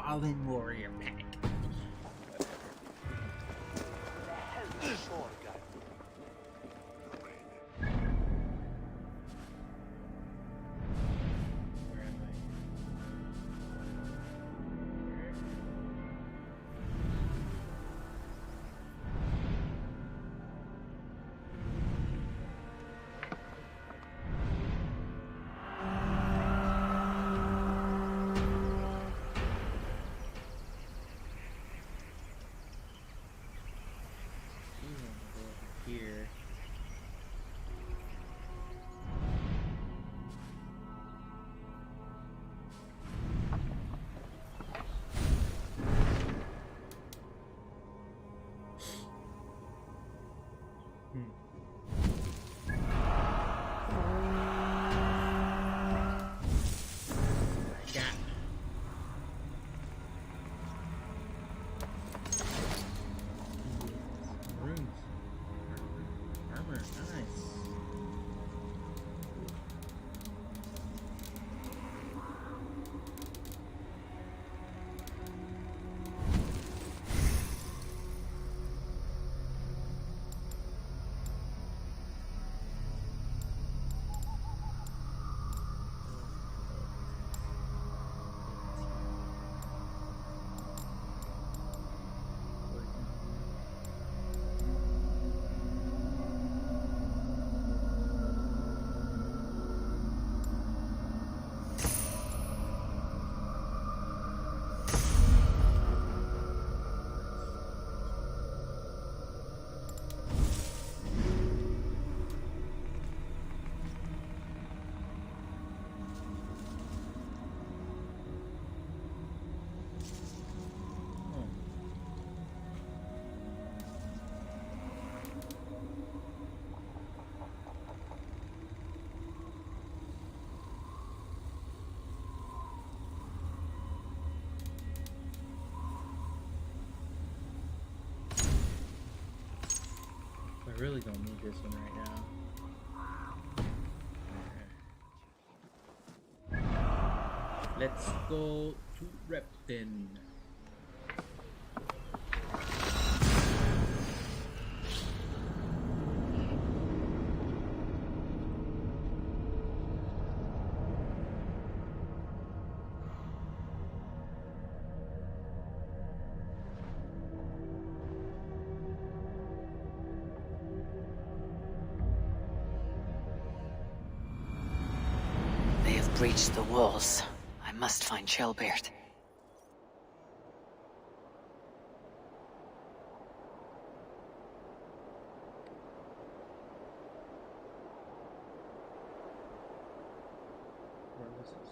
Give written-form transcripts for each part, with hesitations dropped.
Fallen Warrior pack. Here. I really don't need this one right now. Let's go to Repton. Breached the walls. I must find Shelbert. Where was this?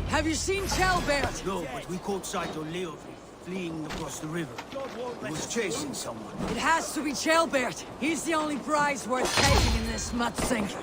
Have you seen Shelbert? No, but we caught sight of Leo fleeing across the river. He was chasing someone. It has to be Shelbert. He's the only prize worth taking in this mud sink.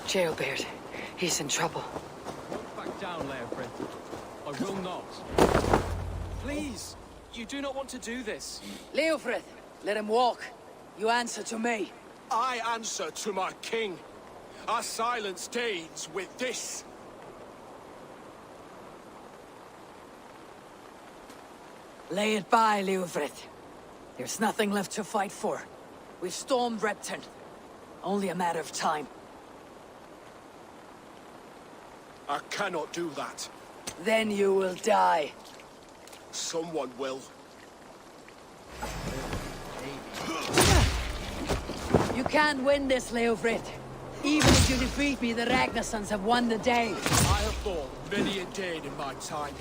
Jailbird. He's in trouble. Back down, Leofrith. I will not. Please, you do not want to do this. Leofrith, let him walk. You answer to me. I answer to my king. I silence Danes with this. Lay it by, Leofrith. There's nothing left to fight for. We've stormed Repton. Only a matter of time. I cannot do that. Then you will die. Someone will. You can't win this, Leofrith. Even if you defeat me, the Ragnarsons have won the day. I have fought many a Dane in my time.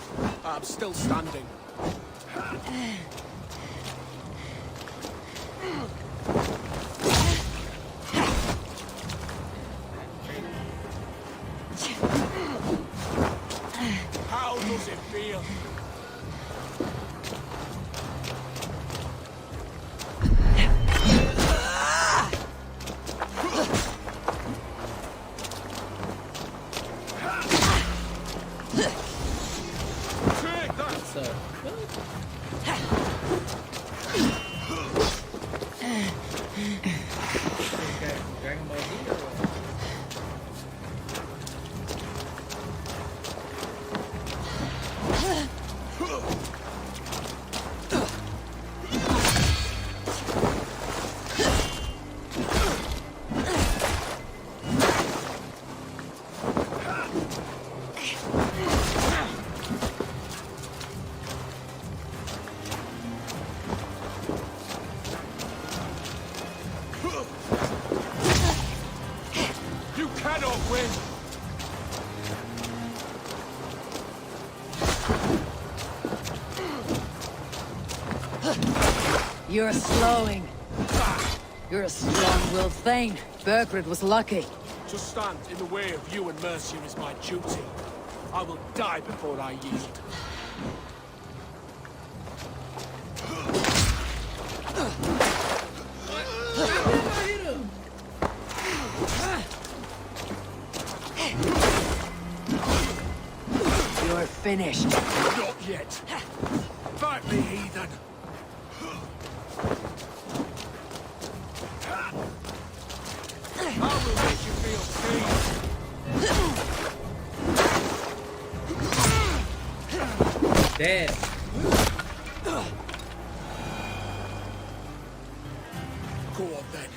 I'm still standing. How does it feel? Take that! So, Dragon Ball Z or what? You cannot win! You're slowing. You're a strong-willed Thane. Bergred was lucky. To stand in the way of you and Mercia is my duty. I will die before I yield. You're finished. Not yet. Fight me, heathen. I will make you feel pain. Dead. Go on then.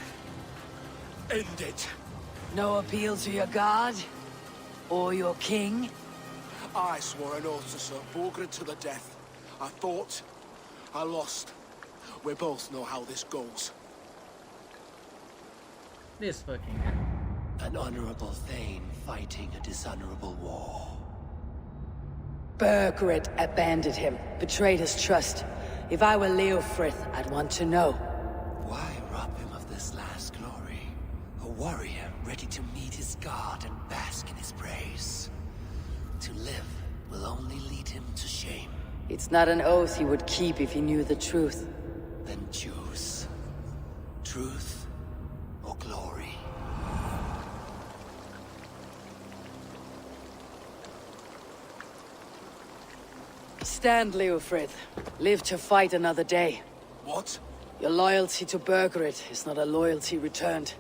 End it. No appeal to your god? Or your king? I swore an oath to serve Borgred to the death. I fought. I lost. We both know how this goes. This fucking guy. An honorable Thane fighting a dishonorable war. Bergred abandoned him, betrayed his trust. If I were Leofrith, I'd want to know. Why rob him of this last glory? A warrior ready to meet his god and bask in his praise. To live will only lead him to shame. It's not an oath he would keep if he knew the truth. Then choose. Truth or glory. Stand, Leofrith. Live to fight another day. What? Your loyalty to Bergred is not a loyalty returned.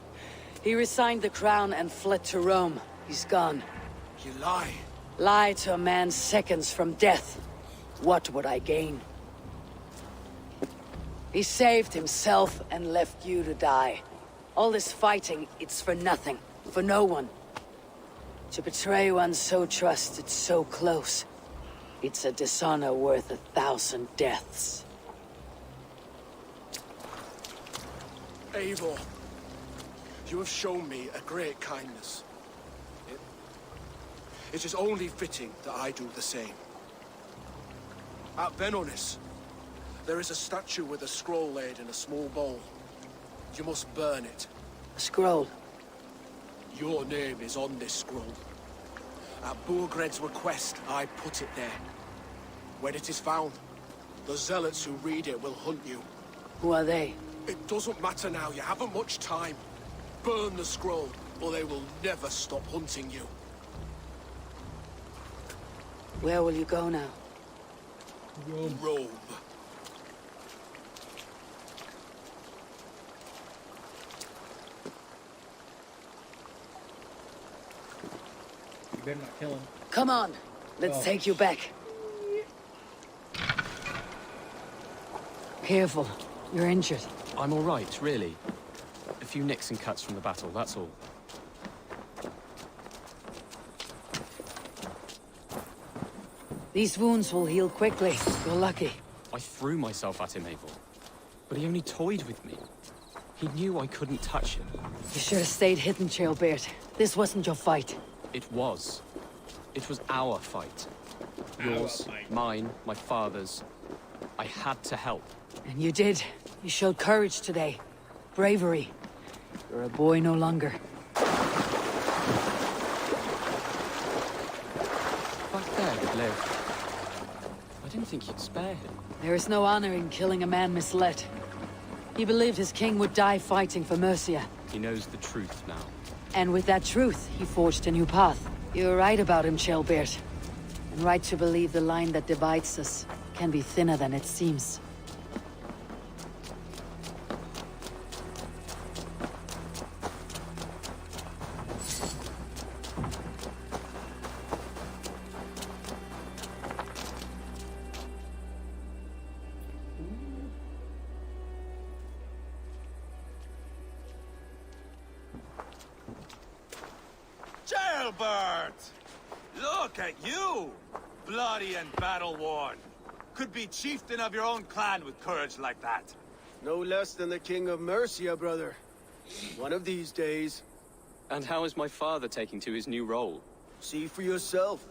He resigned the crown and fled to Rome. He's gone. You lie. Lie to a man seconds from death. What would I gain? He saved himself and left you to die. All this fighting, it's for nothing. For no one. To betray one so trusted, so close. It's a dishonor worth 1,000 deaths. Eivor, you have shown me a great kindness. It is only fitting that I do the same. At Venonis, there is a statue with a scroll laid in a small bowl. You must burn it. A scroll. Your name is on this scroll. At Borgred's request, I put it there. When it is found, the zealots who read it will hunt you. Who are they? It doesn't matter now, you haven't much time. Burn the scroll. or they will never stop hunting you. Where will you go now? Rome. You better not kill him. Come on, let's take you back. Careful, you're injured. I'm all right, really. A few nicks and cuts from the battle, that's all. These wounds will heal quickly. You're lucky. I threw myself at him, Abel. But he only toyed with me. He knew I couldn't touch him. You should have stayed hidden, Chaelbert. This wasn't your fight. It was. It was our fight. Yours, mine, my father's. I had to help. And you did. You showed courage today. Bravery. You're a boy no longer. Back there would live. I didn't think you'd spare him. There is no honor in killing a man misled. He believed his king would die fighting for Mercia. He knows the truth now. And with that truth, he forged a new path. You're right about him, Chaelbert. And right to believe the line that divides us can be thinner than it seems. Jailbird! Look at you! Bloody and battle-worn. Could be chieftain of your own clan with courage like that. No less than the King of Mercia, brother. One of these days. And how is my father taking to his new role? See for yourself.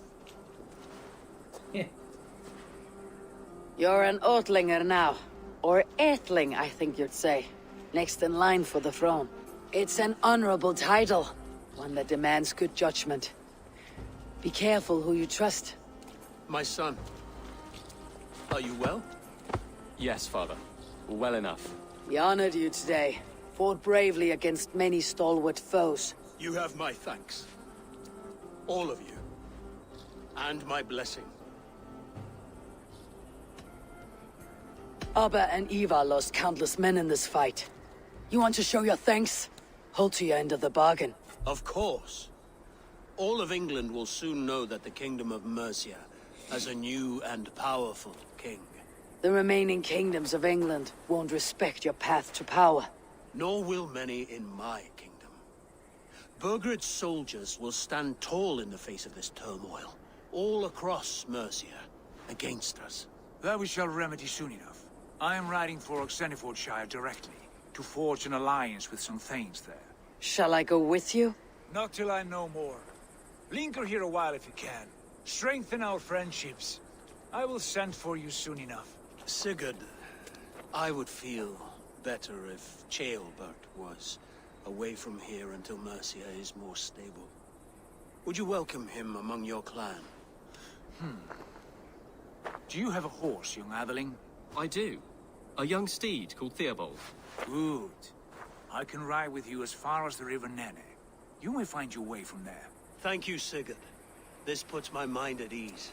You're an Oatlinger now. Or Aethling, I think you'd say. Next in line for the throne. It's an honorable title. One that demands good judgment. Be careful who you trust. My son. Are you well? Yes, father. Well enough. We honored you today. Fought bravely against many stalwart foes. You have my thanks. All of you. And my blessing. Abba and Eva lost countless men in this fight. You want to show your thanks? Hold to your end of the bargain. Of course. All of England will soon know that the Kingdom of Mercia has a new and powerful king. The remaining kingdoms of England won't respect your path to power. Nor will many in my kingdom. Burgred's soldiers will stand tall in the face of this turmoil, all across Mercia, against us. That we shall remedy soon enough. I am riding for Oxenfordshire directly, to forge an alliance with some thanes there. Shall I go with you? Not till I know more. Linger here a while if you can. Strengthen our friendships. I will send for you soon enough. Sigurd, I would feel better if Ceolbert was away from here until Mercia is more stable. Would you welcome him among your clan? Do you have a horse, young Atheling? I do. A young steed called Theobald. Good. I can ride with you as far as the River Nene. You may find your way from there. Thank you, Sigurd. This puts my mind at ease.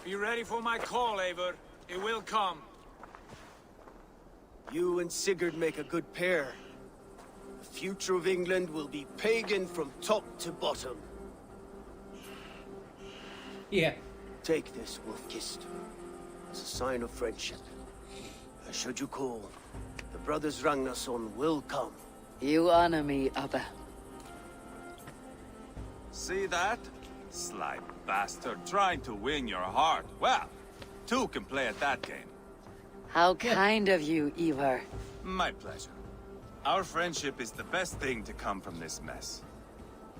Be ready for my call, Eivor. It will come. You and Sigurd make a good pair. The future of England will be pagan from top to bottom. Yeah. Take this, Wolf-Kissed, as a sign of friendship. Should you call, the brothers Ragnarsson will come. You honor me, Abba. See that? Sly bastard trying to win your heart. Well, two can play at that game. How kind of you, Ivar. My pleasure. Our friendship is the best thing to come from this mess.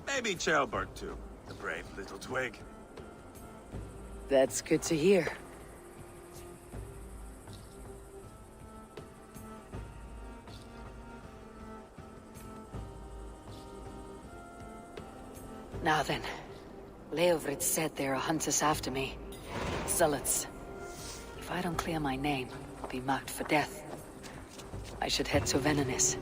Maybe Ceolbert too, the brave little twig. That's good to hear. Now then, Leofrid said there are hunters after me. Zealots. If I don't clear my name, I'll be marked for death. I should head to Venenis.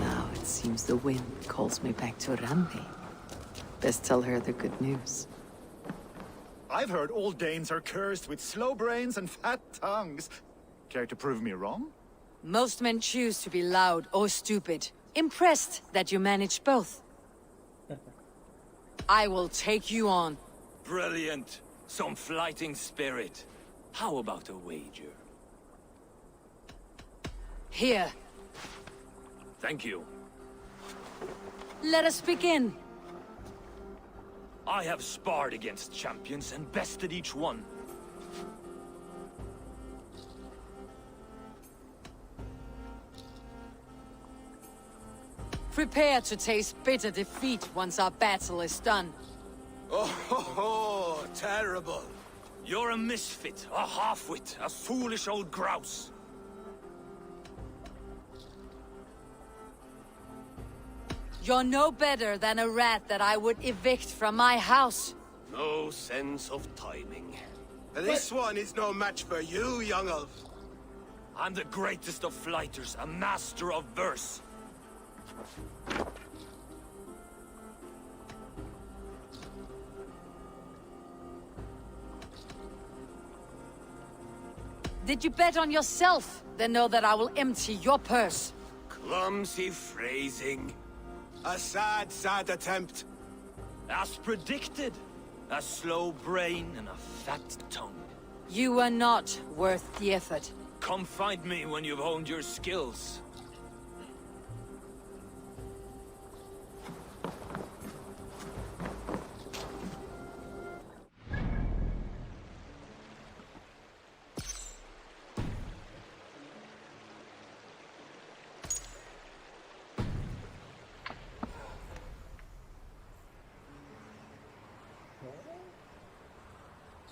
Now it seems the wind calls me back to Randi. Best tell her the good news. I've heard all Danes are cursed with slow brains and fat tongues. Care to prove me wrong? Most men choose to be loud or stupid. Impressed that you manage both. I will take you on. Brilliant. Some fighting spirit. How about a wager? Here, Thank you. let us begin. I have sparred against champions and bested each one. Prepare to taste bitter defeat once our battle is done. Oh, terrible. You're a misfit, a half-wit, a foolish old grouse. You're no better than a rat that I would evict from my house. No sense of timing. This one is no match for you, young elf. I'm the greatest of flighters, a master of verse. Did you bet on yourself? Then know that I will empty your purse. Clumsy phrasing. A sad, sad attempt. As predicted, a slow brain and a fat tongue. You are not worth the effort. Come find me when you've honed your skills.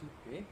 Too big?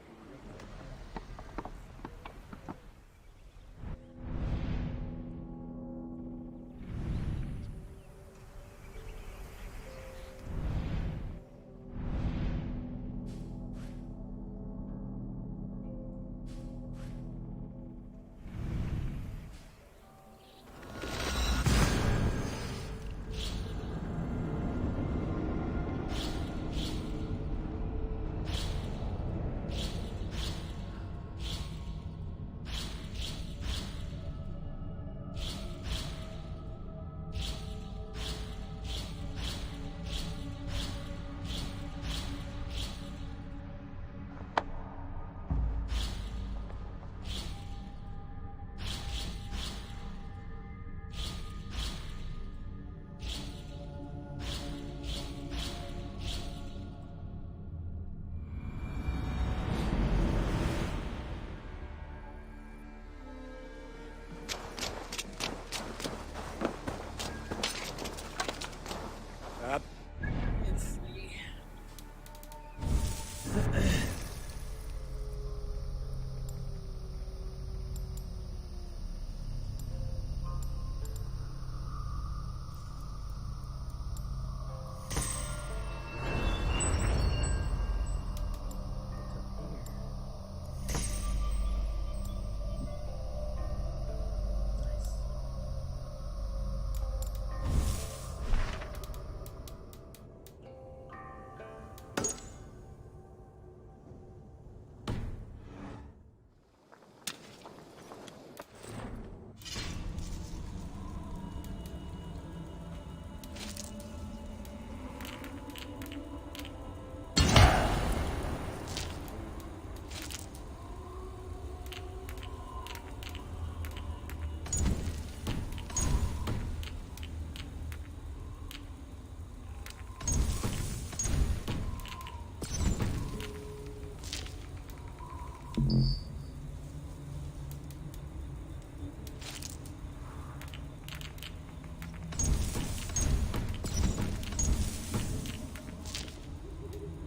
It's free.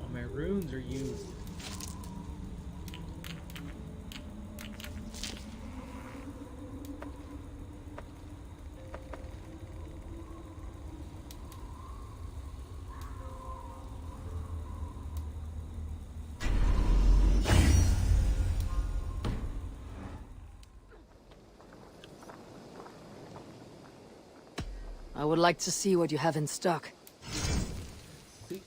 All my runes are used. I would like to see what you have in stock. See?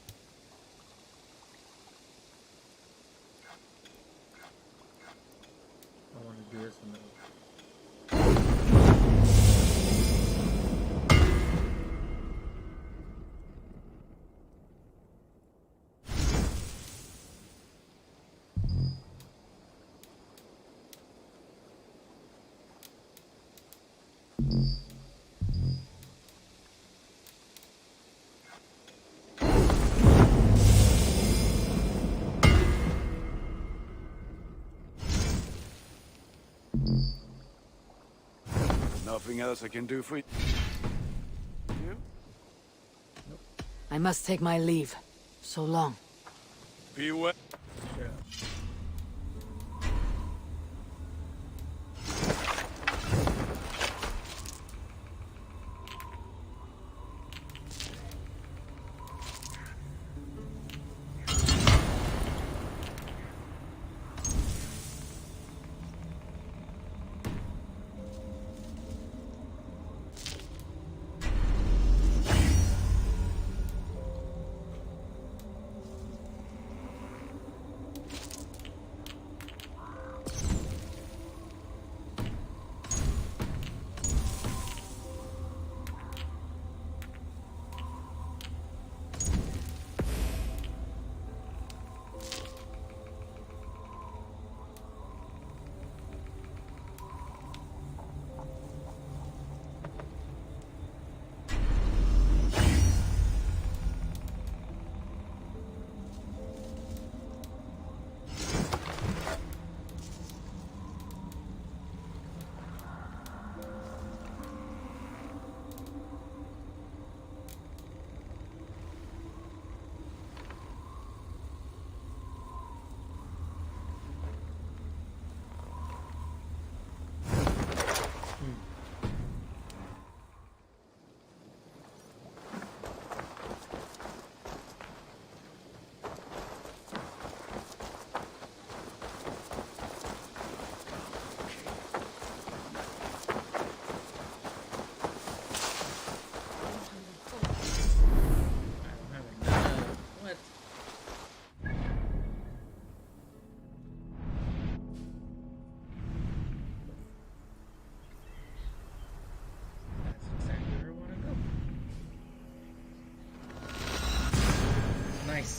I want to do this one though. Nothing else I can do for you? I must take my leave. So long. Be well. Yeah. What? That's exactly where I want to go. Nice.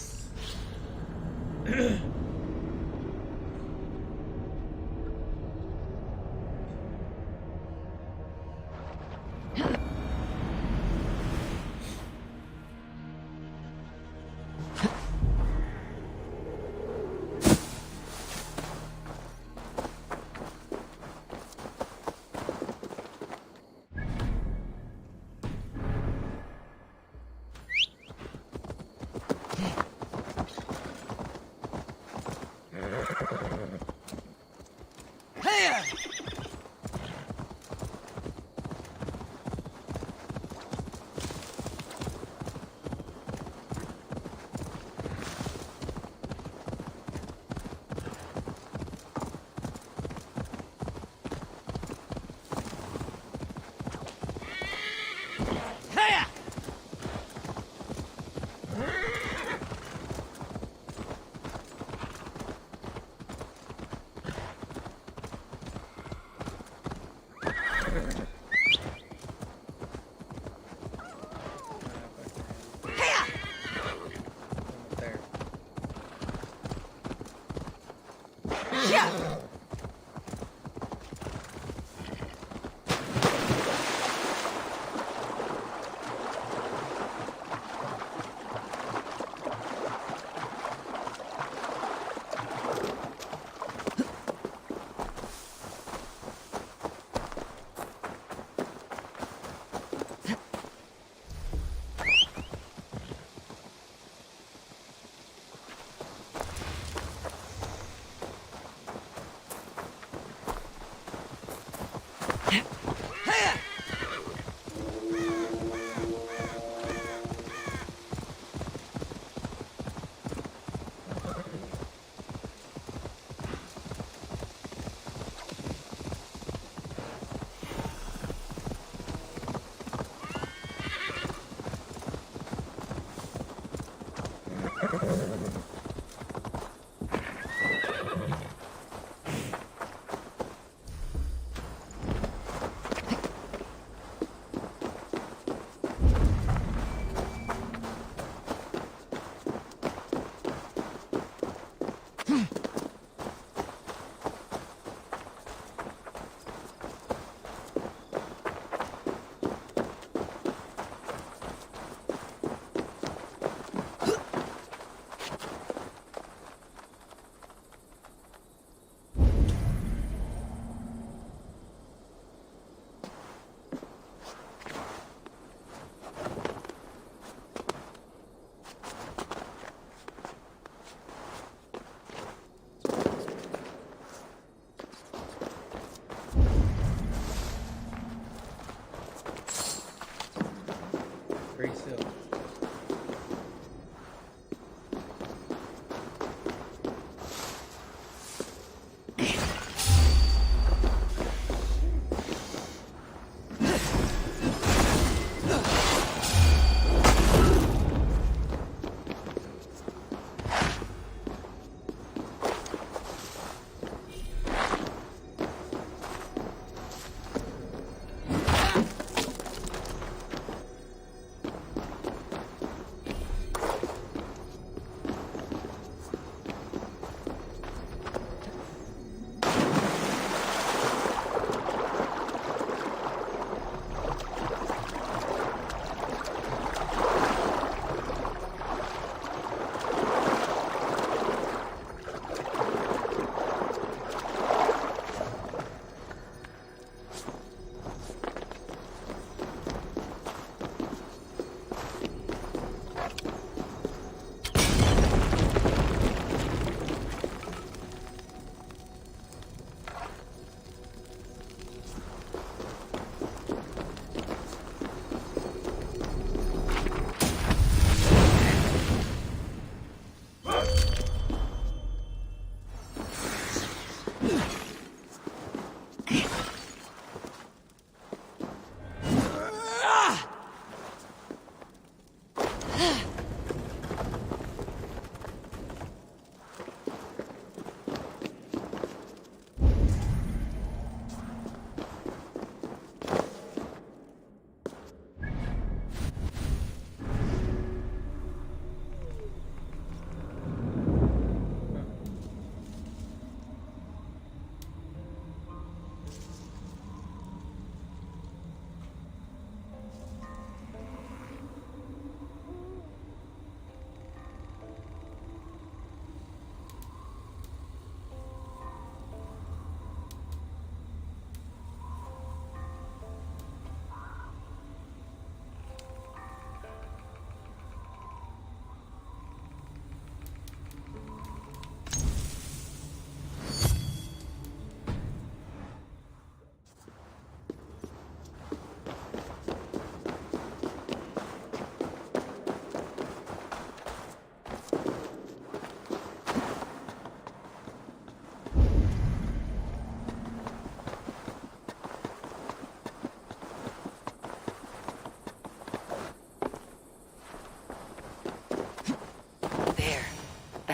Very silly.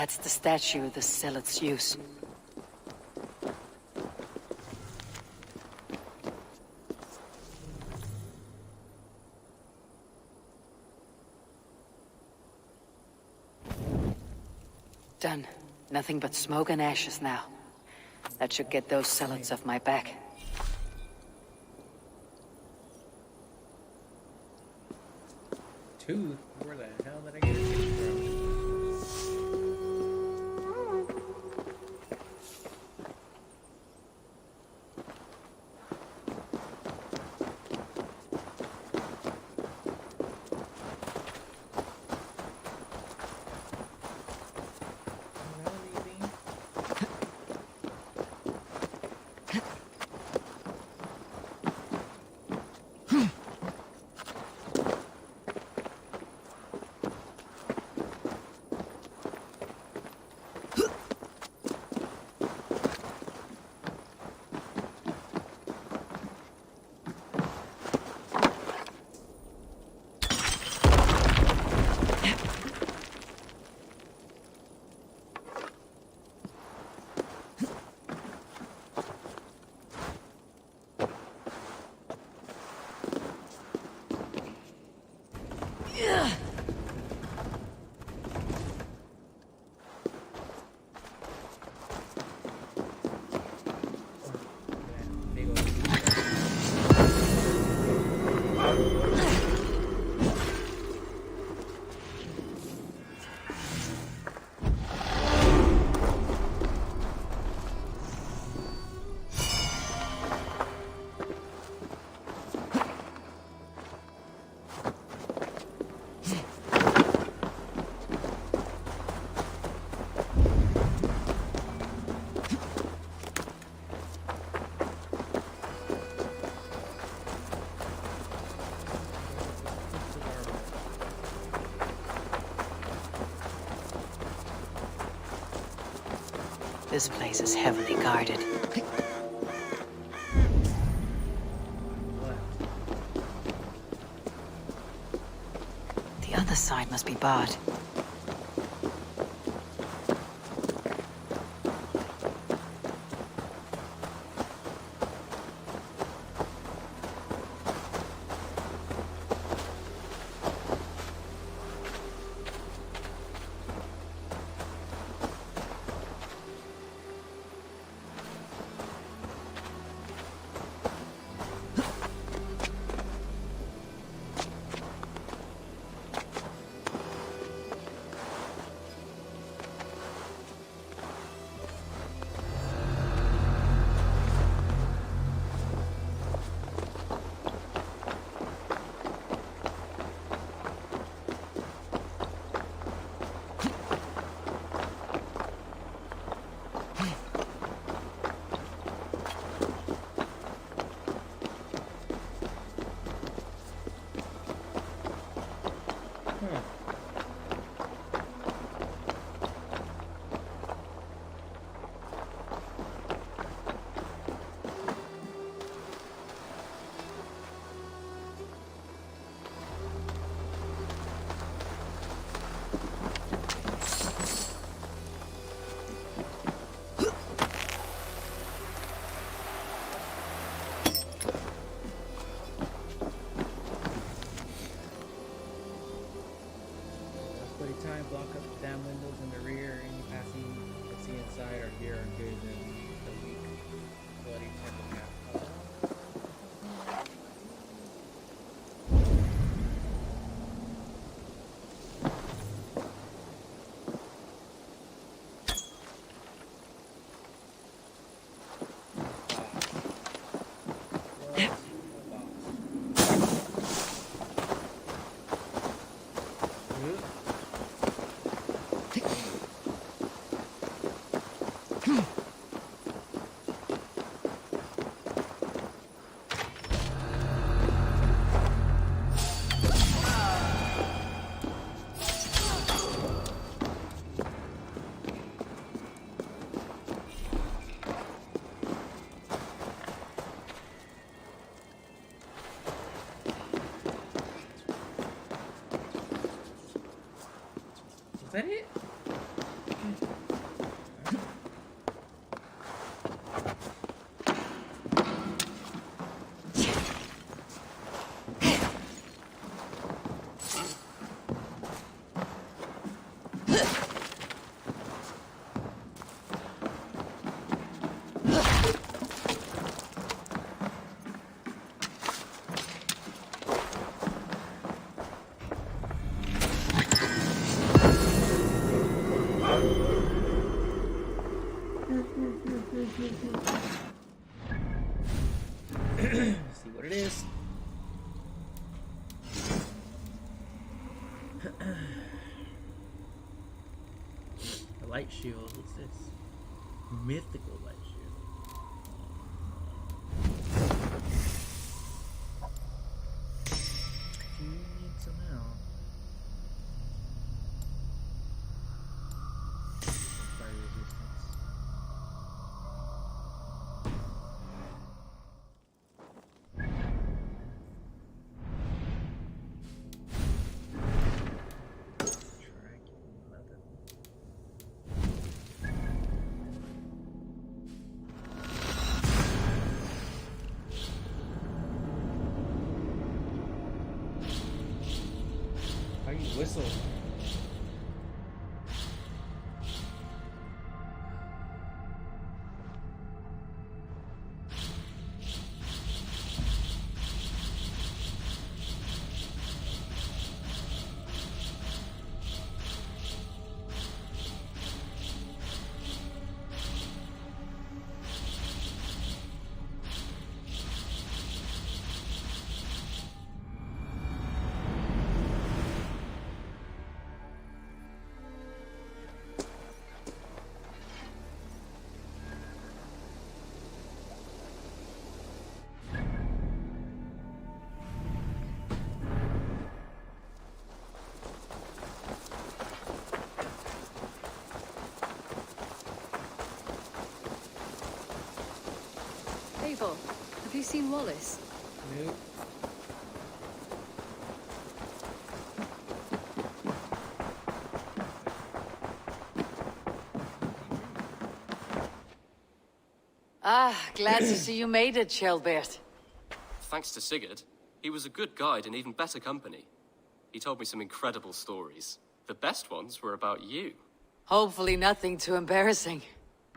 That's the statue the zealots use. Done. Nothing but smoke and ashes now. That should get those zealots off my back. Tooth? Where the hell did I get a tooth from? This place is heavily guarded. The other side must be barred. Time block up the damn windows in the rear. Any passing you can see inside are here are good than the weak bloody temple cap. Is that it? See what it is. A light shield. What's this? Mythical light shield. You need some help. Fire resistance. Whistle. careful. Have you seen Wallace? Nope. Ah, glad to see you made it, Shelbert. Thanks to Sigurd, he was a good guide and even better company. He told me some incredible stories. The best ones were about you. Hopefully nothing too embarrassing.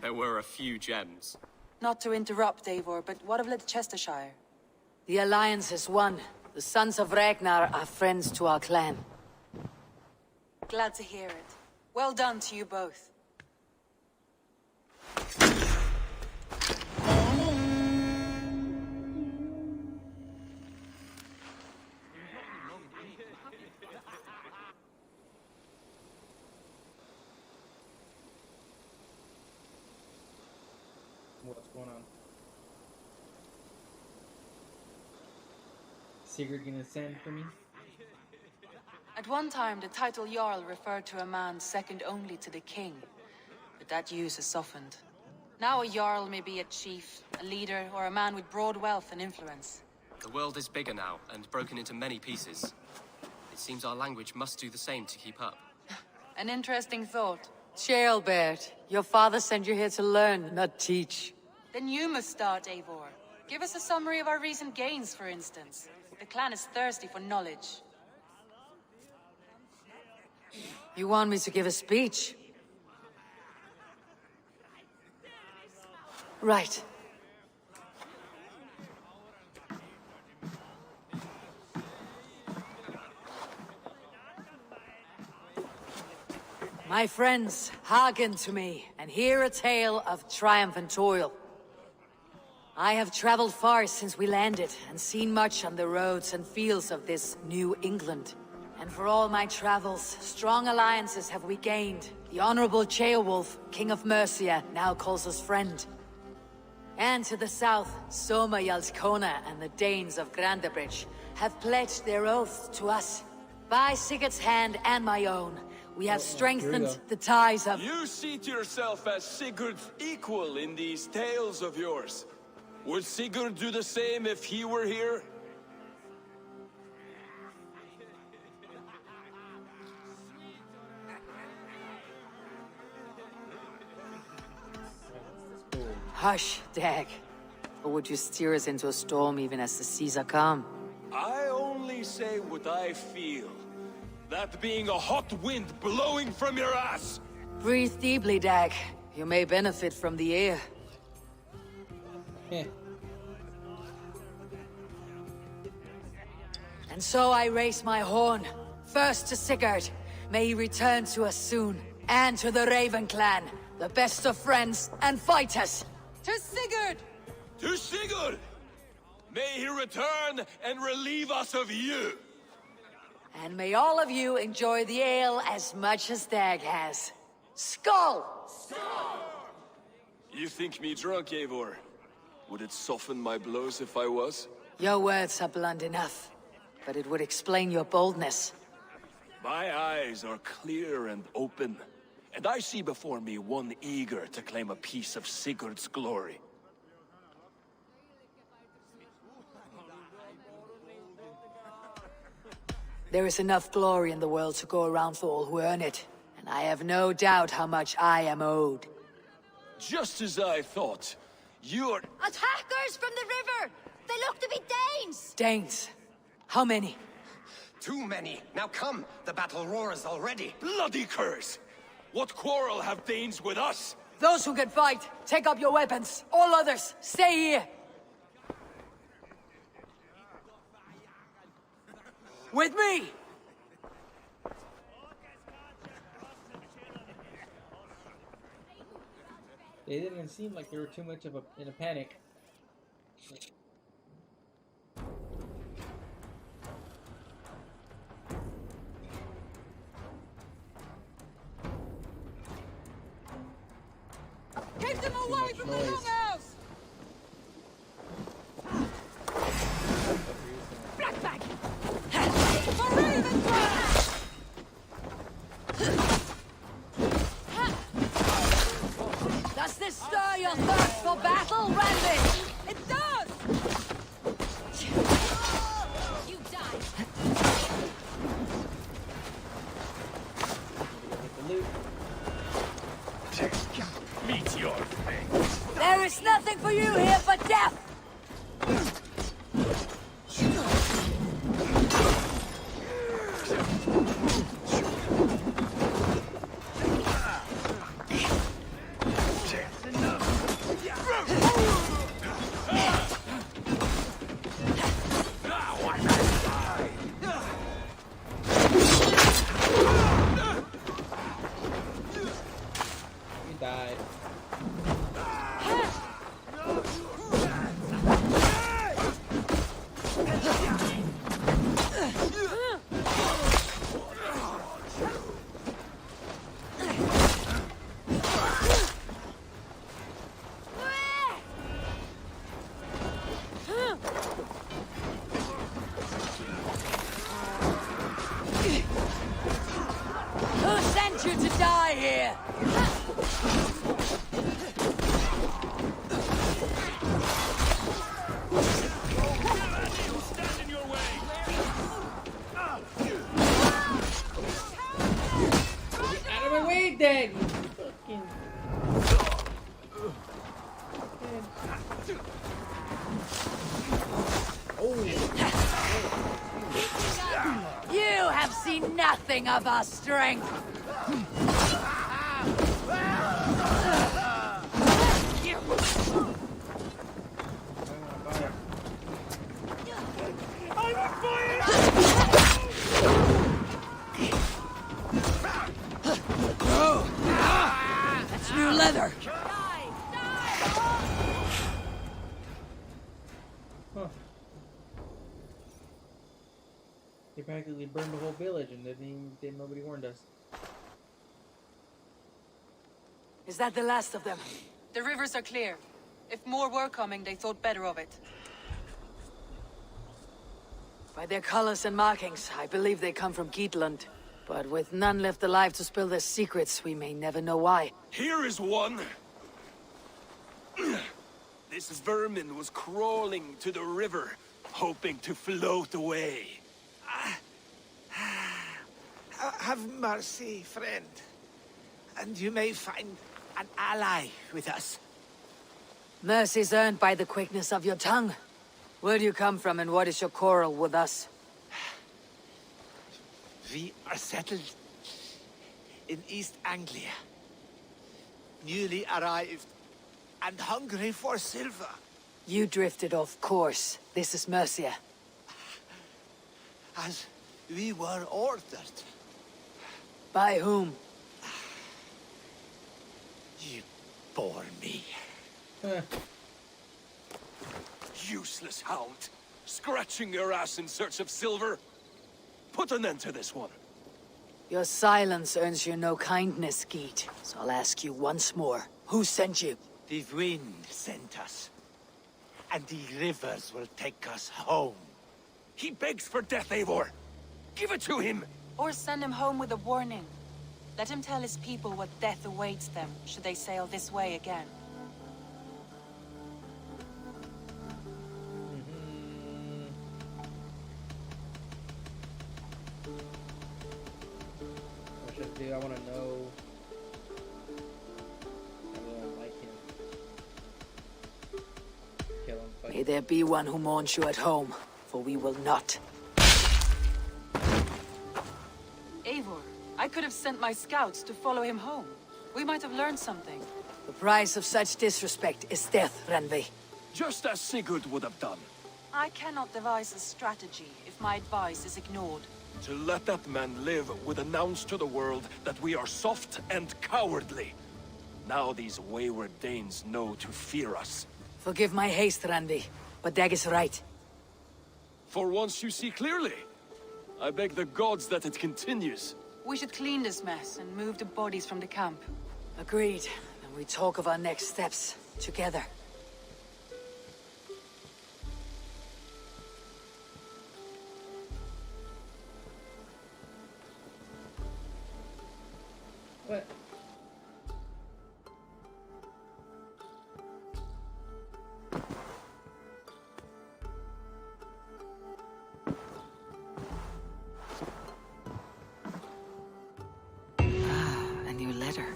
There were a few gems. Not to interrupt, Eivor, but what of Leicestershire? The Alliance has won. The Sons of Ragnar are friends to our clan. Glad to hear it. Well done to you both. What's going on? Sigurd gonna send for me? At one time, the title Jarl referred to a man second only to the king. But that use has softened. Now a Jarl may be a chief, a leader, or a man with broad wealth and influence. The world is bigger now, and broken into many pieces. It seems our language must do the same to keep up. An interesting thought. Shelbert, your father sent you here to learn, not teach. Then you must start, Eivor. Give us a summary of our recent gains, for instance. The clan is thirsty for knowledge. You want me to give a speech? Right. My friends, hearken to me, and hear a tale of triumph and toil. I have traveled far since we landed, and seen much on the roads and fields of this New England. And for all my travels, strong alliances have we gained. The Honorable Ceolwulf, King of Mercia, now calls us friend. And to the south, Soma Jarlskona and the Danes of Grandabridge have pledged their oath to us. By Sigurd's hand and my own, we have strengthened the ties of... You seat yourself as Sigurd's equal in these tales of yours. Would Sigurd do the same if he were here? Hush, Dag. Or would you steer us into a storm even as the seas are calm? I only say what I feel. That being a hot wind blowing from your ass! Breathe deeply, Dag. You may benefit from the air. And so I raise my horn. First to Sigurd. May he return to us soon. And to the Raven clan. The best of friends and fighters. To Sigurd! To Sigurd! May he return and relieve us of you! And may all of you enjoy the ale as much as Dag has. Skull! You think me drunk, Eivor? Would it soften my blows if I was? Your words are blunt enough, but it would explain your boldness. My eyes are clear and open, and I see before me one eager to claim a piece of Sigurd's glory. There is enough glory in the world to go around for all who earn it, and I have no doubt how much I am owed. Just as I thought. You're... Attackers from the river! They look to be Danes! Danes? How many? Too many. Now come, the battle roars already. Bloody curse! What quarrel have Danes with us? Those who can fight, take up your weapons. All others, stay here. With me! They didn't seem like they were too much of in a panic. Keep them away from the longhouse! Black back! For Raven Does this stir your thirst for battle, Randy? It does! is nothing for you here but death! You died. Who sent you to die here? Out of my way, Dad! You fucking... You have seen nothing of our strength! That's new leather! Huh. They practically burned the whole village and nobody warned us. Is that the last of them? The rivers are clear. If more were coming, they thought better of it. By their colors and markings, I believe they come from Geatland. But with none left alive to spill their secrets, we may never know why. Here is one. This vermin was crawling to the river, hoping to float away. Have mercy, friend. And you may find an ally with us. Mercy's earned by the quickness of your tongue. Where do you come from and what is your quarrel with us? We are settled in East Anglia. Newly arrived and hungry for silver. You drifted off course. This is Mercia. As we were ordered. By whom? You bore me. Useless hound. Scratching your ass in search of silver. Put an end to this one. Your silence earns you no kindness, Geet. So I'll ask you once more. Who sent you? The wind sent us. And the rivers will take us home. He begs for death, Eivor. Give it to him. Or send him home with a warning. Let him tell his people what death awaits them, should they sail this way again. What should I do? I want to know. I really don't like him. Kill him. Fight. May there be one who mourns you at home, for we will not. Eivor, I could have sent my scouts to follow him home. We might have learned something. The price of such disrespect is death, Randvi. Just as Sigurd would have done. I cannot devise a strategy if my advice is ignored. To let that man live would announce to the world that we are soft and cowardly. Now these wayward Danes know to fear us. Forgive my haste, Randvi, but Dag is right. For once you see clearly. I beg the gods that it continues. We should clean this mess and move the bodies from the camp. Agreed. Then we talk of our next steps, together. What? A new letter.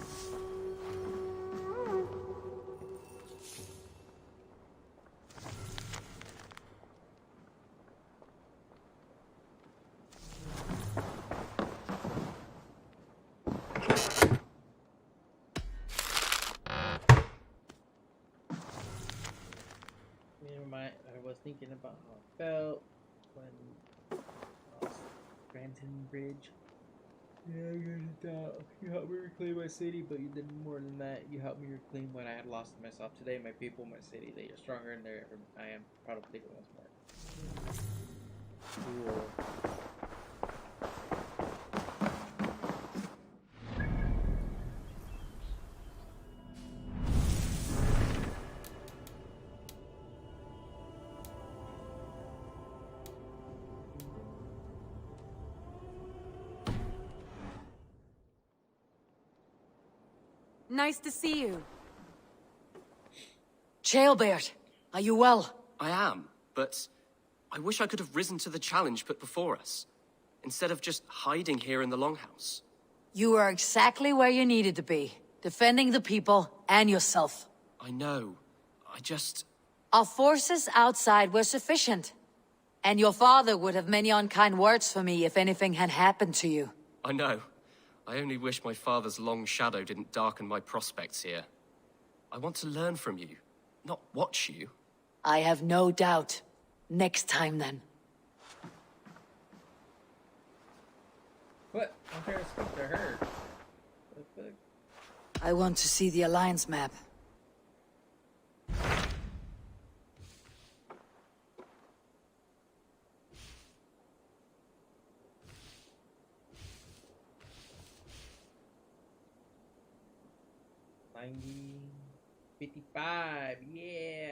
thinking about how I felt when I lost Granton Bridge. Yeah, you helped me reclaim my city, but you did more than that. You helped me reclaim what I had lost in myself. Today, my people, my city, they are stronger and I am proud of Legal once more. Cool. Nice to see you. Chaelbert, are you well? I am, but I wish I could have risen to the challenge put before us, instead of just hiding here in the Longhouse. You are exactly where you needed to be, defending the people and yourself. I know. Our forces outside were sufficient. And your father would have many unkind words for me if anything had happened to you. I know. I only wish my father's long shadow didn't darken my prospects here. I want to learn from you, not watch you. I have no doubt. Next time, then. What? I'm trying to speak to her. What the fuck? I want to see the Alliance map. $90.55, yeah.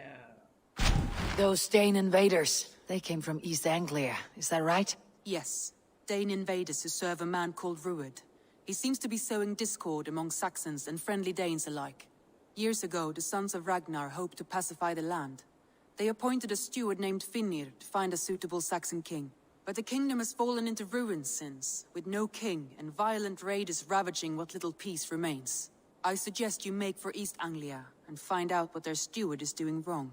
Those Dane invaders, they came from East Anglia, is that right? Yes. Dane invaders who serve a man called Rued. He seems to be sowing discord among Saxons and friendly Danes alike. Years ago, the sons of Ragnar hoped to pacify the land. They appointed a steward named Finnir to find a suitable Saxon king. But the kingdom has fallen into ruins since, with no king and violent raiders ravaging what little peace remains. I suggest you make for East Anglia and find out what their steward is doing wrong.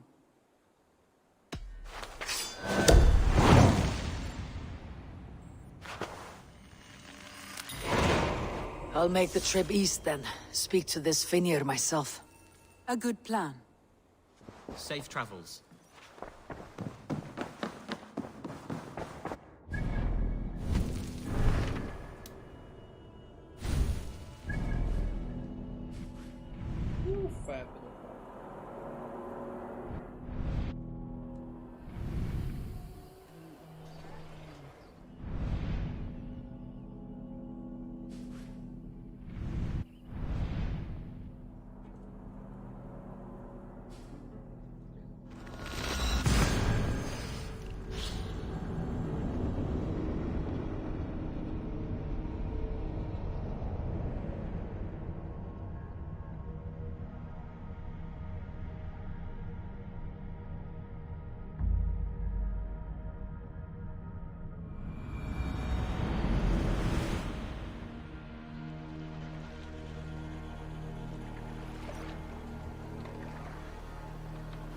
I'll make the trip east then. Speak to this Finnir myself. A good plan. Safe travels. Ooh, fabulous.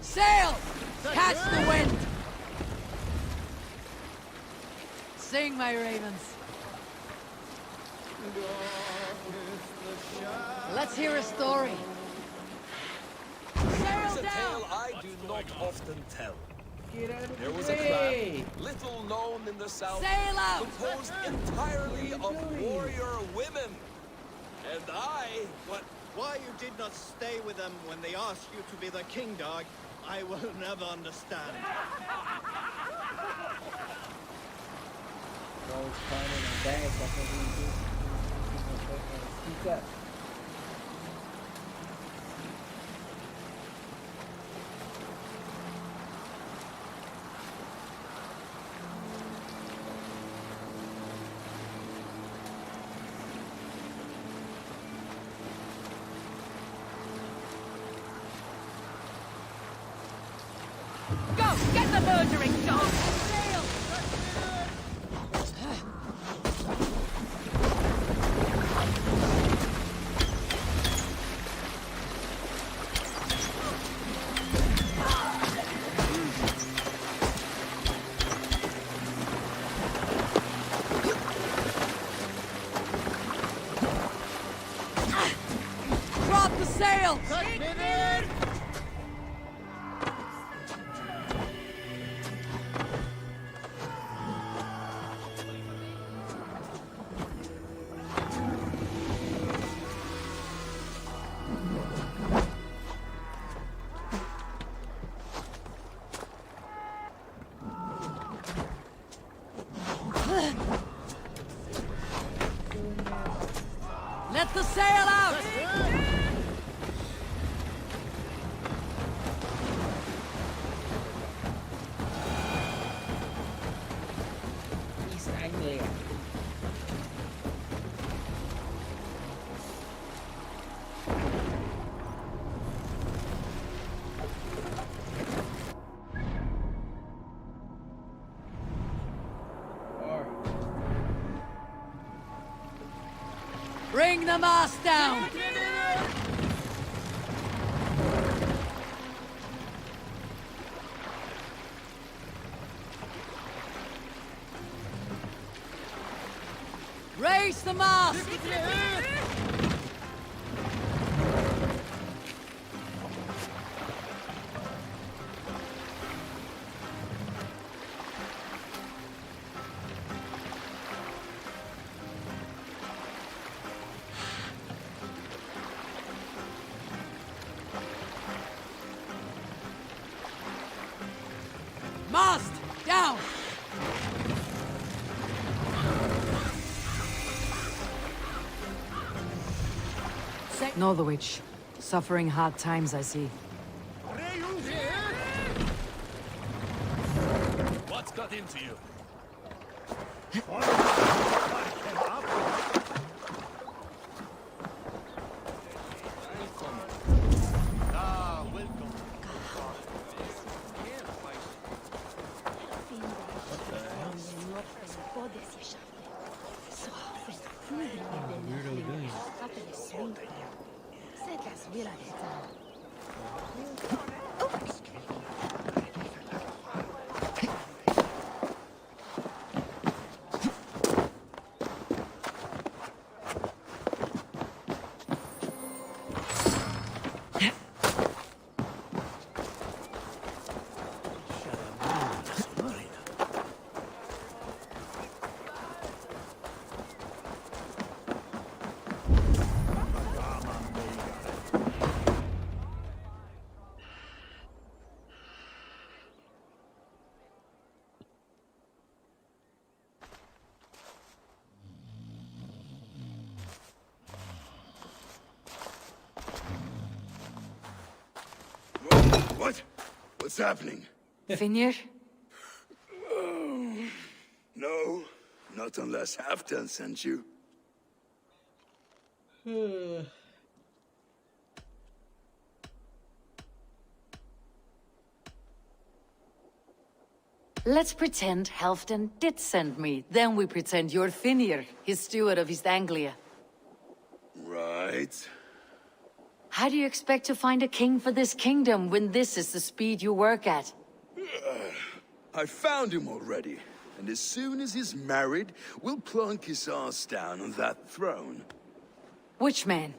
Sail! Catch the wind! Sing, my ravens. Let's hear a story. Sail a down! tale I do not often tell. There was a way. clan, little known in the south, Sail out! composed entirely of warrior women. And Why you did not stay with them when they asked you to be the king dog, I will never understand. Always climbing and bag, that's what we do. Speak up. Go! Get the murdering dog! Sail! Drop the sail! Let the sail out! East Anglia. Bring the mast down! Raise the mast! Mast down! Northwich, suffering hard times, I see. What's got into you? What? What's happening? Finnr? No, not unless Halfdan sent you. Let's pretend Halfdan did send me. Then we pretend you're Finnr, his steward of East Anglia. Right. How do you expect to find a king for this kingdom when this is the speed you work at? I found him already. And as soon as he's married, we'll plunk his ass down on that throne. Which man?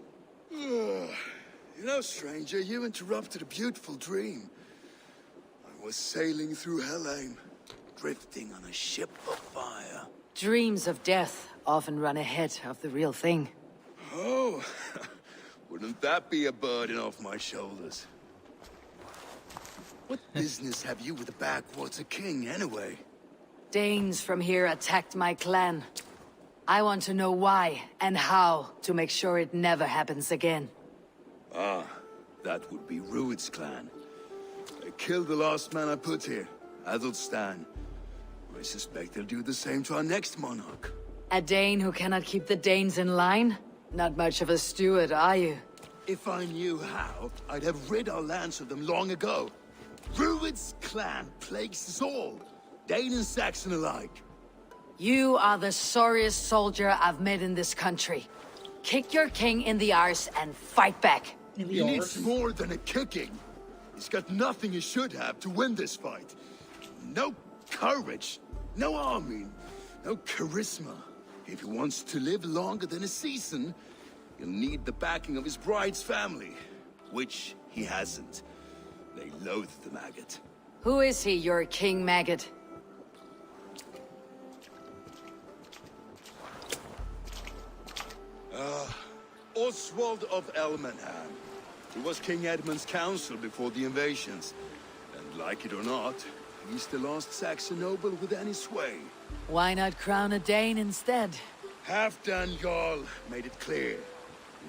You know, stranger, you interrupted a beautiful dream. I was sailing through Helheim, drifting on a ship of fire. Dreams of death often run ahead of the real thing. Oh, wouldn't that be a burden off my shoulders? What business have you with the backwater king, anyway? Danes from here attacked my clan. I want to know why and how to make sure it never happens again. Ah, that would be Rued's clan. They killed the last man I put here, Adelstan. I suspect they'll do the same to our next monarch. A Dane who cannot keep the Danes in line? Not much of a steward, are you? If I knew how, I'd have rid our lands of them long ago. Rued's clan plagues us all, Dane and Saxon alike. You are the sorriest soldier I've met in this country. Kick your king in the arse and fight back. He needs more than a kicking. He's got nothing he should have to win this fight. No courage, no army, no charisma. If he wants to live longer than a season, he'll need the backing of his bride's family, which he hasn't. They loathe the maggot. Who is he, your king maggot? Oswald of Elmenham. He was King Edmund's counsel before the invasions. And like it or not, he's the last Saxon noble with any sway. Why not crown a Dane instead? Halfdan Jarl made it clear.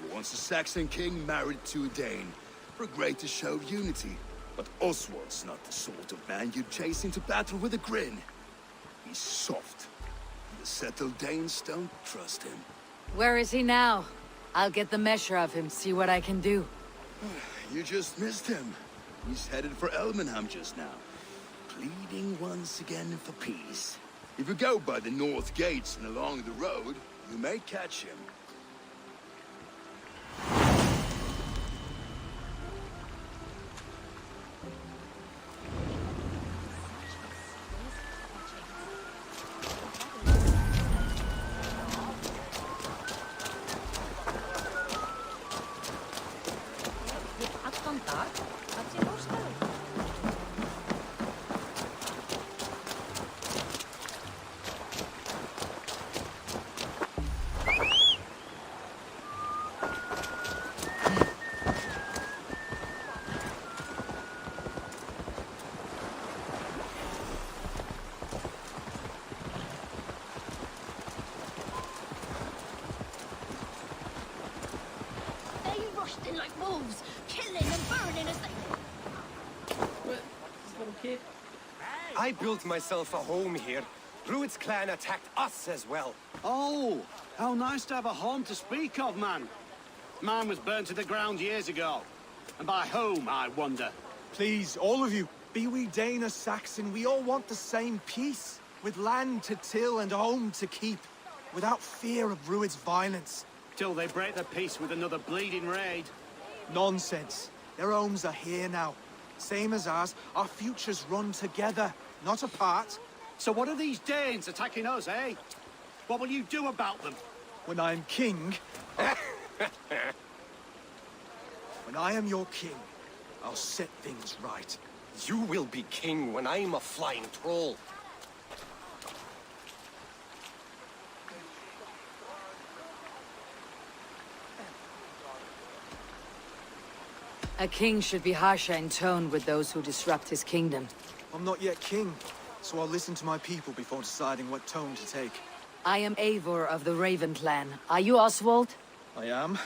He wants a Saxon king married to a Dane, for a greater show of unity. But Oswald's not the sort of man you'd chase into battle with a grin. He's soft. The settled Danes don't trust him. Where is he now? I'll get the measure of him, see what I can do. You just missed him. He's headed for Elmenham just now, pleading once again for peace. If you go by the north gates and along the road, you may catch him. Like wolves, killing and burning as they... What? This little kid? I built myself a home here. Druid's clan attacked us as well. Oh, how nice to have a home to speak of, man. Mine was burnt to the ground years ago. And by whom, I wonder? Please, all of you, be we Dane or Saxon, we all want the same peace. With land to till and home to keep. Without fear of Druid's violence. Till they break the peace with another bleeding raid. Nonsense. Their homes are here now. Same as ours, our futures run together, not apart. So what are these Danes attacking us, eh? What will you do about them? When I'm king... When I am your king, I'll set things right. You will be king when I'm a flying troll. A king should be harsher in tone with those who disrupt his kingdom. I'm not yet king, so I'll listen to my people before deciding what tone to take. I am Eivor of the Raven clan. Are you Oswald? I am.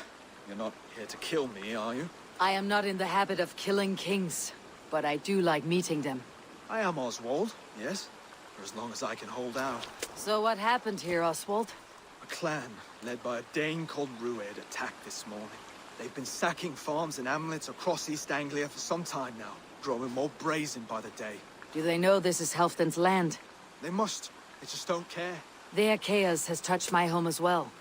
You're not here to kill me, are you? I am not in the habit of killing kings, but I do like meeting them. I am Oswald, yes. For as long as I can hold out. So what happened here, Oswald? A clan, led by a Dane called Rued, attacked this morning. They've been sacking farms and hamlets across East Anglia for some time now, growing more brazen by the day. Do they know this is Halfdan's land? They must. They just don't care. Their chaos has touched my home as well,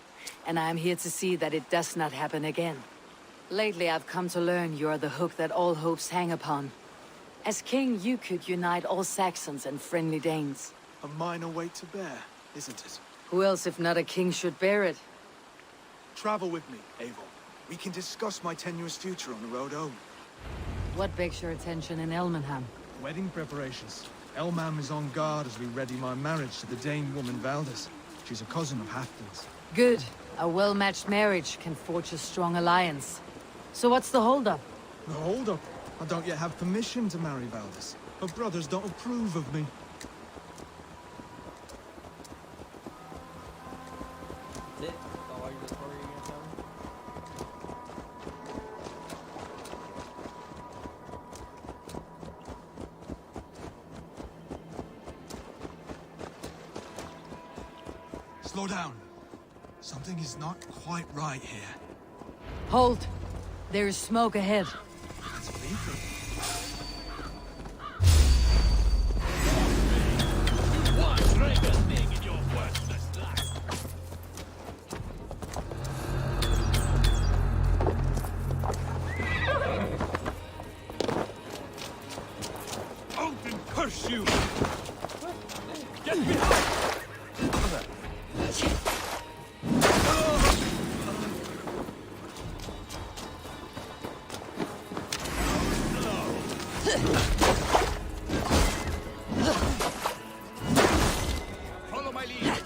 and I am here to see that it does not happen again. Lately, I've come to learn you are the hook that all hopes hang upon. As king, you could unite all Saxons and friendly Danes. A minor weight to bear, isn't it? Who else, if not a king, should bear it? Travel with me, Eivor. We can discuss my tenuous future on the road home. What begs your attention in Elmenham? Wedding preparations. Elmam is on guard as we ready my marriage to the Dane woman Valdis. She's a cousin of Halfdan's. Good. A well-matched marriage can forge a strong alliance. So what's the holdup? The holdup? I don't yet have permission to marry Valdis. Her brothers don't approve of me. That's it? All your story you're gonna tell me? Slow down. Something is not quite right here. Hold! There is smoke ahead. That's lethal. Odin curse you! Get behind! Follow my lead.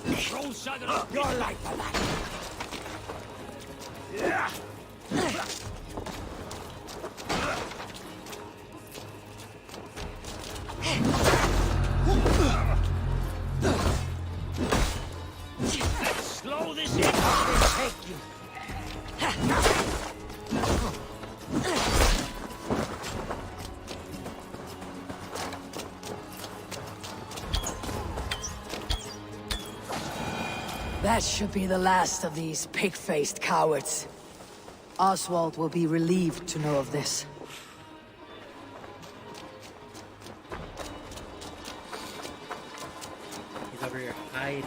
Your life for that. Slow this in. Take you. That should be the last of these pig-faced cowards. Oswald will be relieved to know of this. He's over here hiding.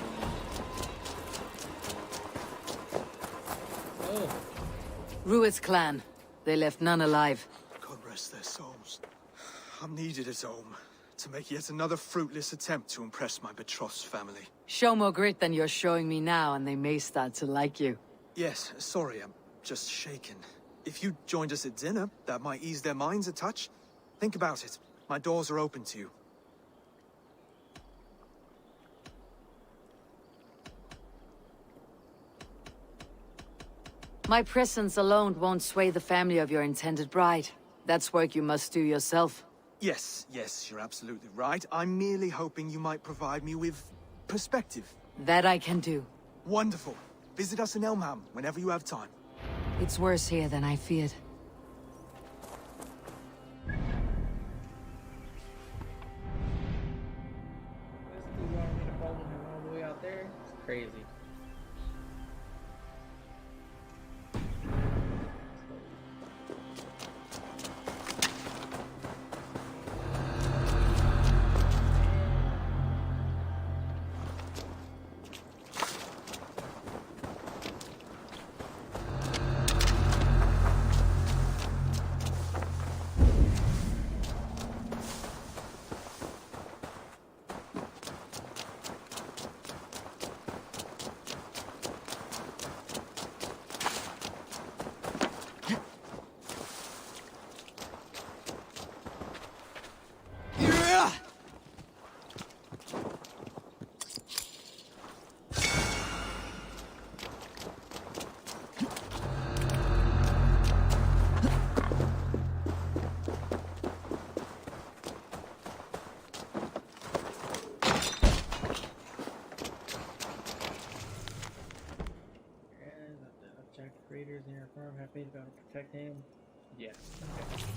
Oh. Rued's clan. They left none alive. God rest their souls. I'm needed at home to make yet another fruitless attempt to impress my betrothed's family. Show more grit than you're showing me now, and they may start to like you. Yes, sorry, I'm just shaken. If you joined us at dinner, that might ease their minds a touch. Think about it. My doors are open to you. My presence alone won't sway the family of your intended bride. That's work you must do yourself. Yes, you're absolutely right. I'm merely hoping you might provide me with perspective. That I can do. Wonderful. Visit us in Elmham whenever you have time. It's worse here than I feared. You want me to follow him all the way out there? It's crazy. Raiders in your farm have faith about to protect him? Yes. Okay.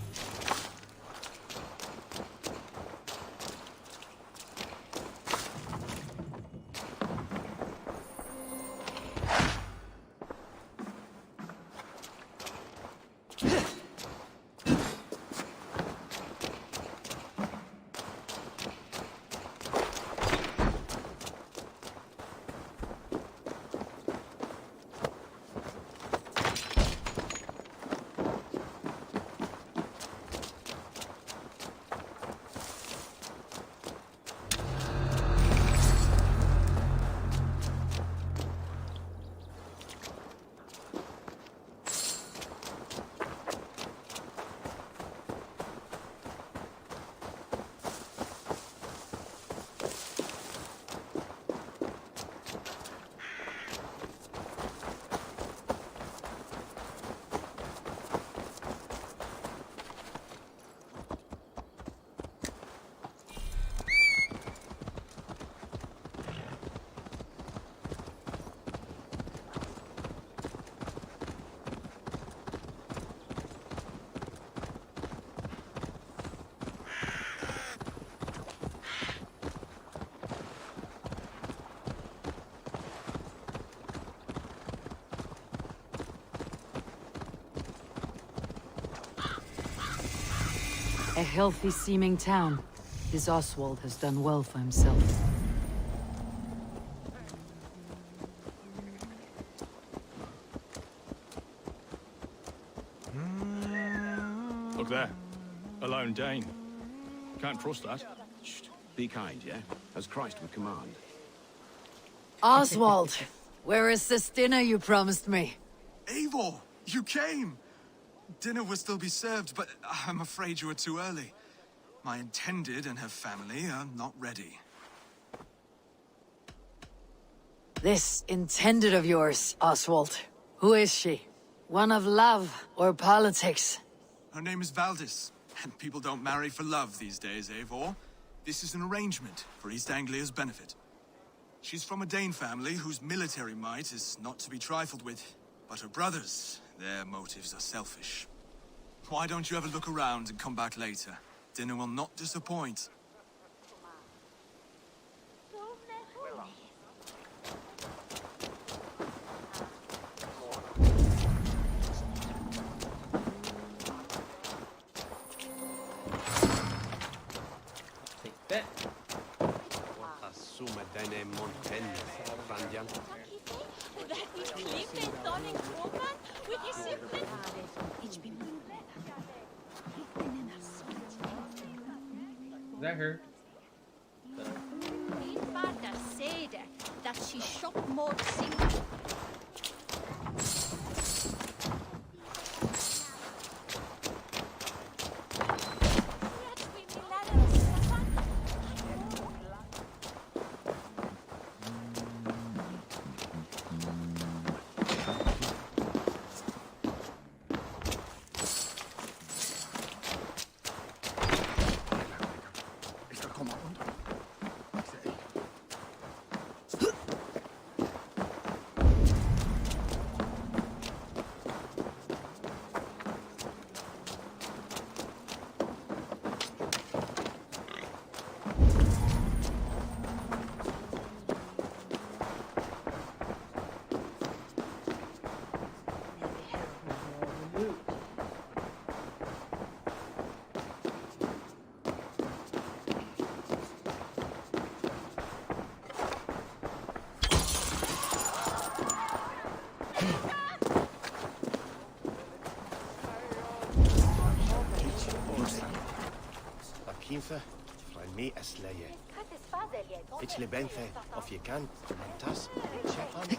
A healthy-seeming town. This Oswald has done well for himself. Look there. A lone Dane. Can't trust that. Shh. Be kind, yeah? As Christ would command. Oswald, where is this dinner you promised me? Eivor, you came! Dinner will still be served, but I'm afraid you are too early. My intended and her family are not ready. This intended of yours, Oswald. Who is she? One of love or politics? Her name is Valdis, and people don't marry for love these days, Eivor. This is an arrangement for East Anglia's benefit. She's from a Dane family whose military might is not to be trifled with. But her brothers, their motives are selfish. Why don't you have a look around and come back later? Dinner will not disappoint. Take that. Is that her? Father said that she shot more single. Kintha, Flaen me as leie. It's lebenthe, of you can, tas, chefan.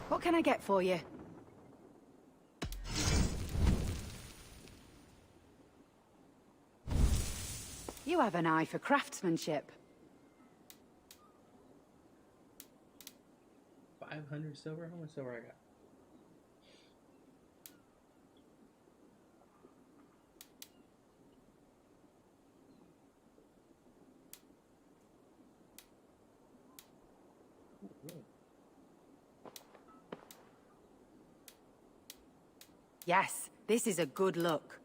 What can I get for you? You have an eye for craftsmanship. 500 silver? How much silver I got? Yes, this is a good look.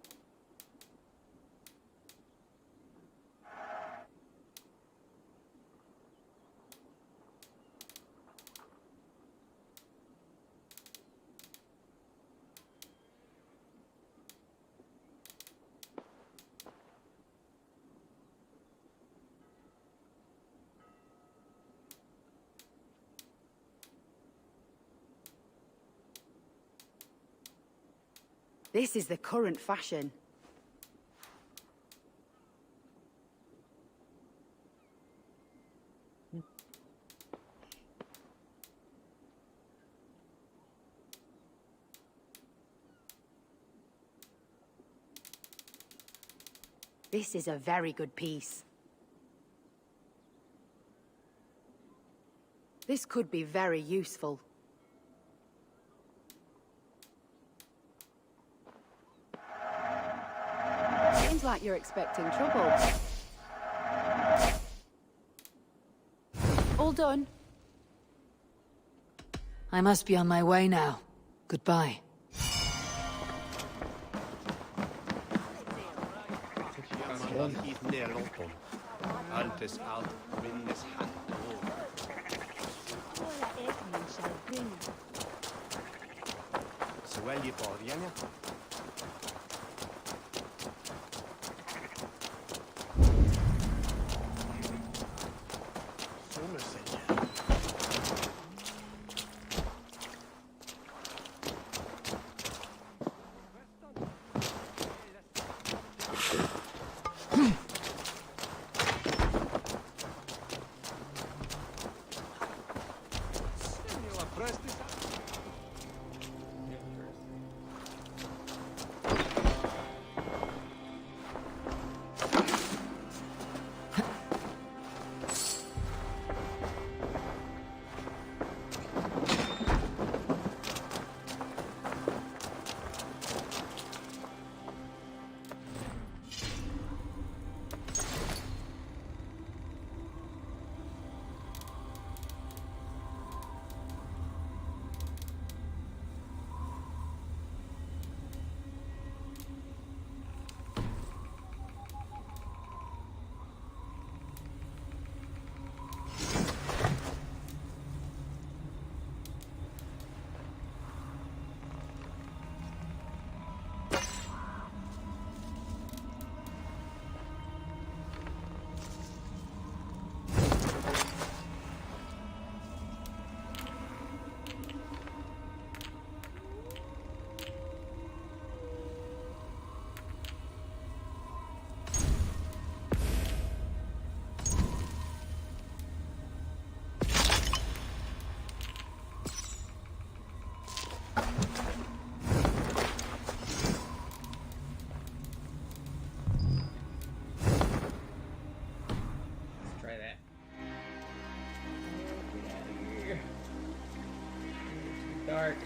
This is the current fashion. This is a very good piece. This could be very useful. Seems like you're expecting trouble. All done? I must be on my way now. Goodbye. Antes alt rinnes hand over. Ora Edmund shall bring. Så väljer borgarna. Try that. Get out of here. It's too dark.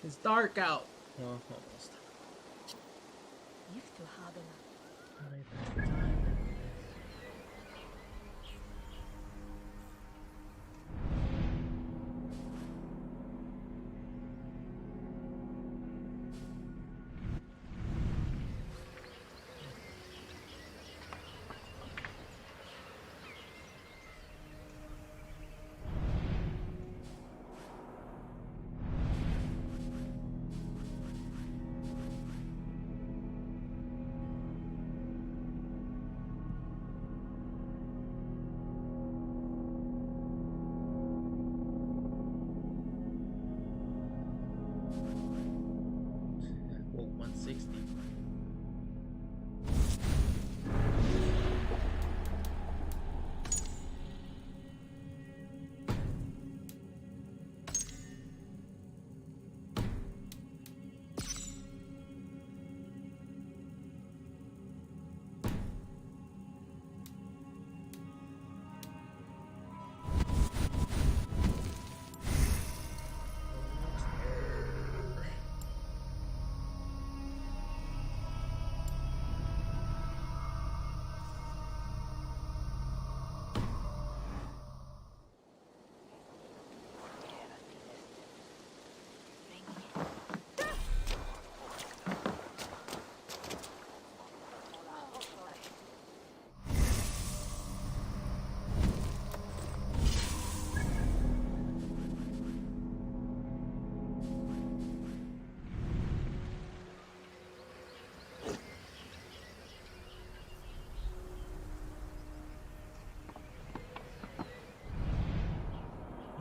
It's dark out. Oh, almost. Well, 160.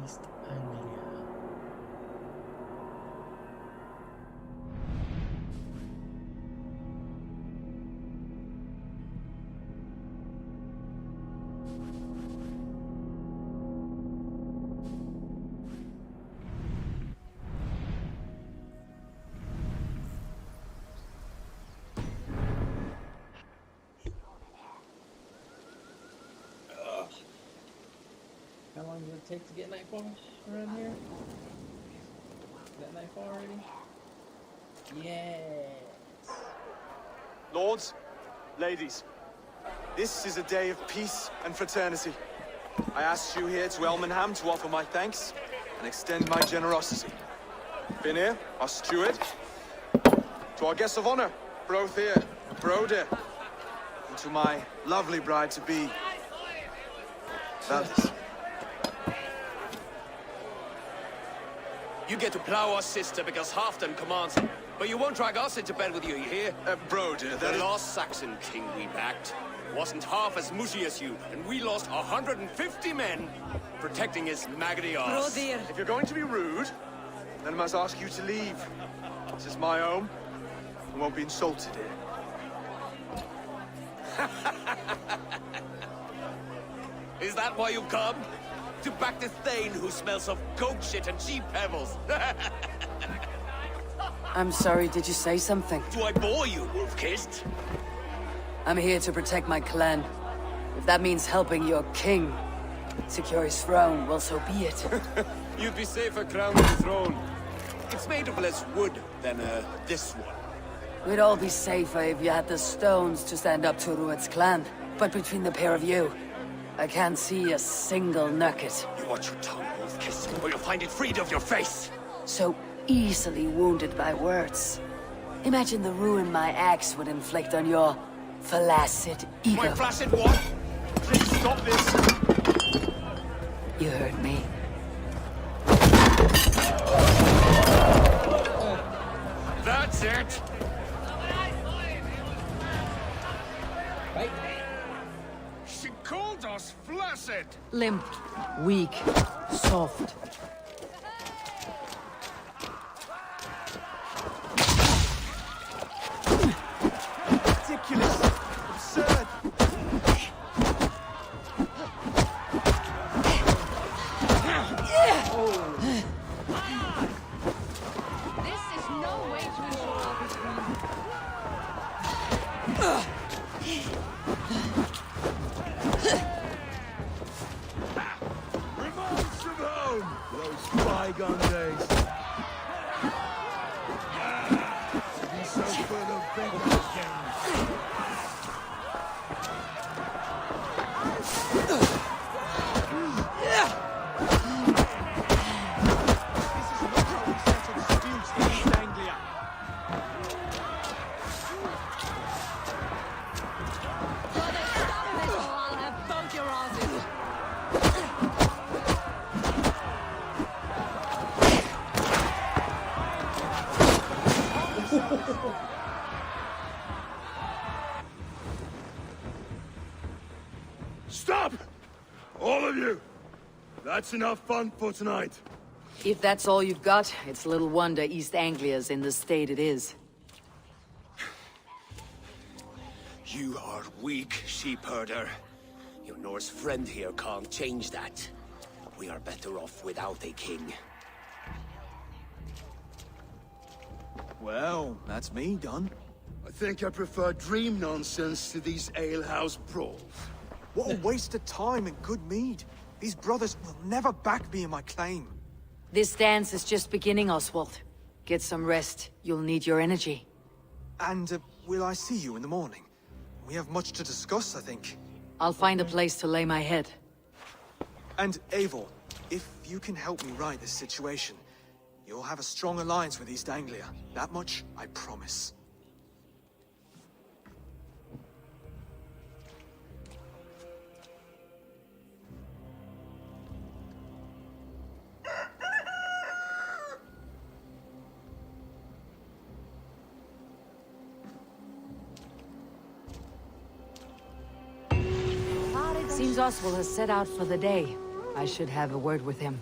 East Anglia. How long does it take to get nightfall around here? Is that nightfall already? Yes. Lords, ladies, this is a day of peace and fraternity. I asked you here to Elmenham to offer my thanks and extend my generosity. Finir, our steward, to our guests of honor, Brothir and Broder, and to my lovely bride-to-be, Valdis. You get to plow our sister because Halfdan commands it. But you won't drag us into bed with you hear? Broder, the last Saxon king we backed wasn't half as mushy as you, and we lost 150 men protecting his maggoty arse. If you're going to be rude, then I must ask you to leave. This is my home. I won't be insulted here. Is that why you've come? To back the Thane who smells of goat shit and cheap pebbles? I'm sorry, did you say something? Do I bore you, wolf-kissed? I'm here to protect my clan. If that means helping your king secure his throne, well, so be it. You'd be safer crowned with the throne. It's made of less wood than, this one. We'd all be safer if you had the stones to stand up to Rued's clan. But between the pair of you, I can't see a single nugget. You watch your tongue, Wolf-Kissed, or you'll find it freed of your face! So easily wounded by words. Imagine the ruin my axe would inflict on your flaccid ego. My flaccid what? Please stop this! You heard me. That's it! Right? She called us flaccid! Limp, weak, soft. Ridiculous! Absurd! This is no way to ensure arbitration. Reminds of home! Those bygone days. To be so full of big again. Stop! All of you! That's enough fun for tonight. If that's all you've got, it's little wonder East Anglia's in the state it is. You are weak, sheep herder. Your Norse friend here can't change that. We are better off without a king. Well, that's me done. I think I prefer dream nonsense to these alehouse brawls. What a waste of time and good mead. These brothers will never back me in my claim. This dance is just beginning, Oswald. Get some rest. You'll need your energy. And will I see you in the morning? We have much to discuss, I think. I'll find a place to lay my head. And Eivor, if you can help me right this situation, you'll have a strong alliance with East Anglia. That much, I promise. Seems Oswald has set out for the day. I should have a word with him.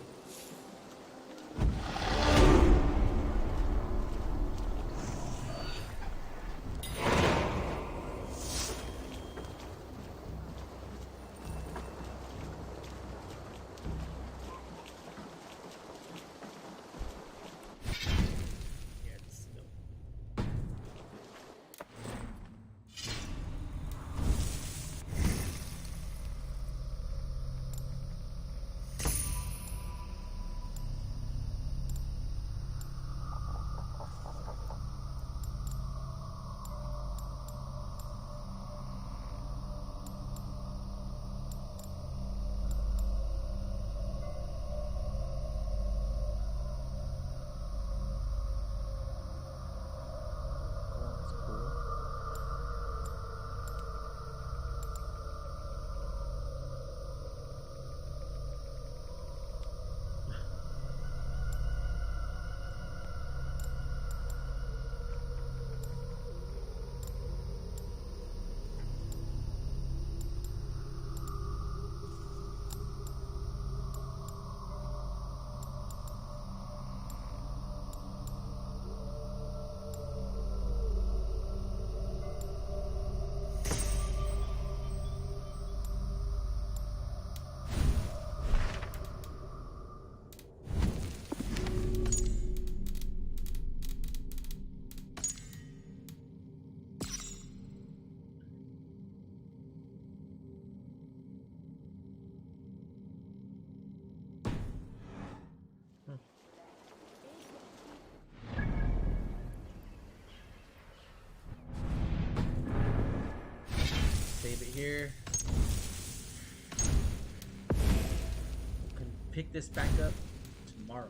here. Can pick this back up tomorrow.